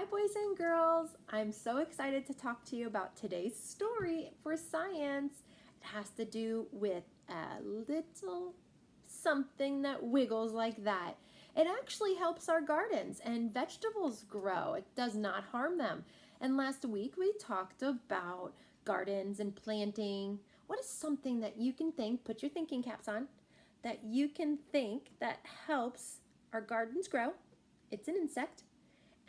boys and girls. I'm so excited to talk to you about today's story for science. It has to do with a little something that wiggles like that. It actually helps our gardens and vegetables grow. It does not harm them. And last week we talked about gardens and planting. What is something that you can think, put your thinking caps on, that you can think that helps our gardens grow? It's an insect.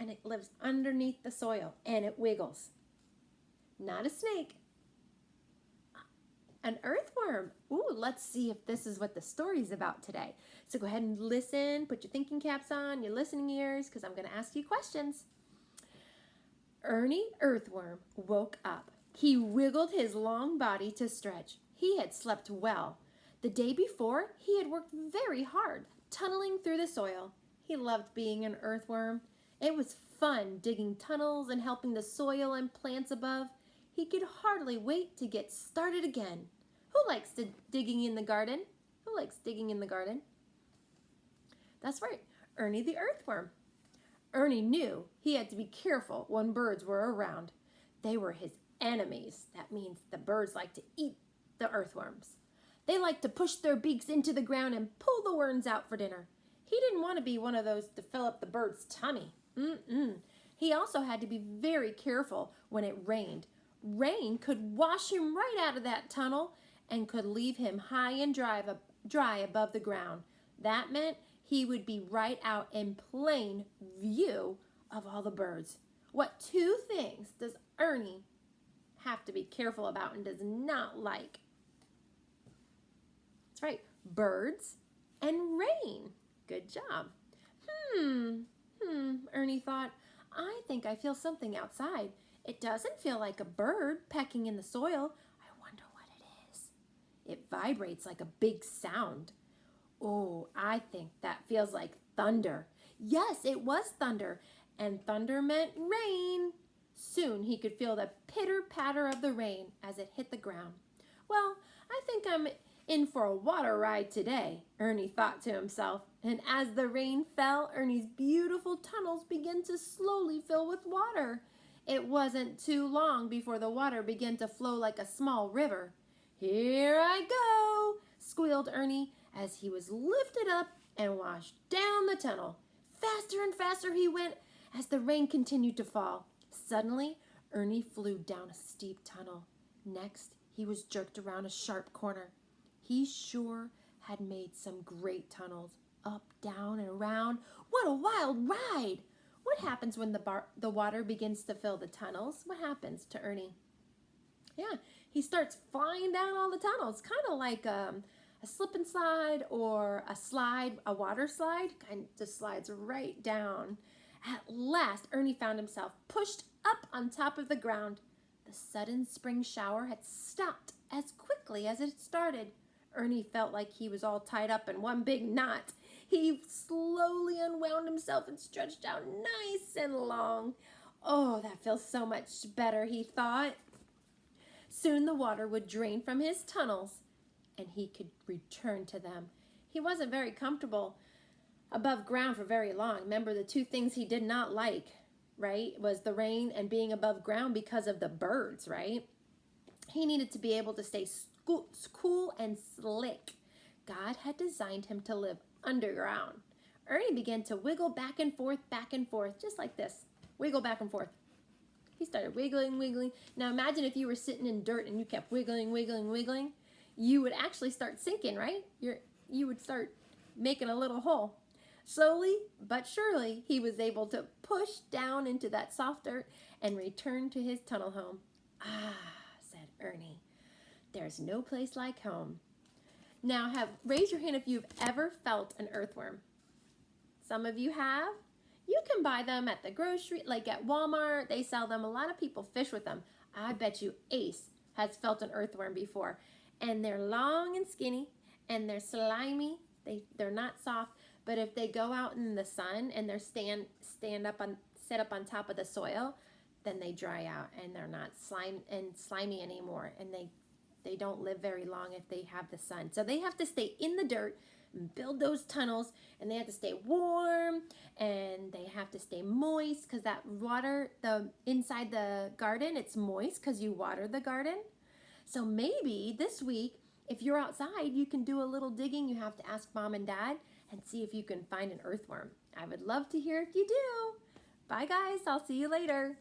And it lives underneath the soil and it wiggles. Not a snake, an earthworm. Ooh, let's see if this is what the story's about today. So go ahead and listen, put your thinking caps on, your listening ears, because I'm going to ask you questions. Ernie Earthworm woke up. He wiggled his long body to stretch. He had slept well. The day before, he had worked very hard, tunneling through the soil. He loved being an earthworm. It was fun digging tunnels and helping the soil and plants above. He could hardly wait to get started again. Who likes digging in the garden? Who likes digging in the garden? That's right, Ernie the earthworm. Ernie knew he had to be careful when birds were around. They were his enemies. That means the birds like to eat the earthworms. They like to push their beaks into the ground and pull the worms out for dinner. He didn't want to be one of those to fill up the bird's tummy. He also had to be very careful when it rained. Rain could wash him right out of that tunnel and could leave him high and dry above the ground. That meant he would be right out in plain view of all the birds. What two things does Ernie have to be careful about and does not like? That's right, birds and rain. Good job. Ernie thought, I think I feel something outside. It doesn't feel like a bird pecking in the soil. I wonder what it is. It vibrates like a big sound. Oh, I think that feels like thunder. Yes, it was thunder, and thunder meant rain. Soon he could feel the pitter-patter of the rain as it hit the ground. Well, I think I'm in for a water ride today, Ernie thought to himself. And as the rain fell, Ernie's beautiful tunnels began to slowly fill with water. It wasn't too long before the water began to flow like a small river. Here I go, squealed Ernie as he was lifted up and washed down the tunnel. Faster and faster he went as the rain continued to fall. Suddenly, Ernie flew down a steep tunnel. Next, he was jerked around a sharp corner. He sure had made some great tunnels, up, down, and around. What a wild ride! What happens when the water begins to fill the tunnels? What happens to Ernie? Yeah, he starts flying down all the tunnels, kind of like a slip and slide or a water slide, kind of just slides right down. At last, Ernie found himself pushed up on top of the ground. The sudden spring shower had stopped as quickly as it started. Ernie felt like he was all tied up in one big knot. He slowly unwound himself and stretched out nice and long. Oh, that feels so much better, he thought. Soon the water would drain from his tunnels, and he could return to them. He wasn't very comfortable above ground for very long. Remember, the two things he did not like, right, was the rain and being above ground because of the birds, right? He needed to be able to stay cool and slick. God had designed him to live underground. Ernie began to wiggle back and forth, just like this. Wiggle back and forth. He started wiggling. Now imagine if you were sitting in dirt and you kept wiggling. You would actually start sinking, right? You would start making a little hole. Slowly but surely, he was able to push down into that soft dirt and return to his tunnel home. Ah, said Ernie. There's no place like home. Now, raise your hand if you've ever felt an earthworm. Some of you have. You can buy them at the grocery, like at Walmart. They sell them. A lot of people fish with them. I bet you Ace has felt an earthworm before. And they're long and skinny, and they're slimy. They're not soft. But if they go out in the sun and they're set up on top of the soil, then they dry out and they're not slimy anymore, and they don't live very long if they have the sun. So they have to stay in the dirt and build those tunnels, and they have to stay warm and they have to stay moist because that water, the inside the garden, it's moist because you water the garden. So maybe this week, if you're outside, you can do a little digging. You have to ask Mom and Dad and see if you can find an earthworm. I would love to hear if you do. Bye guys, I'll see you later.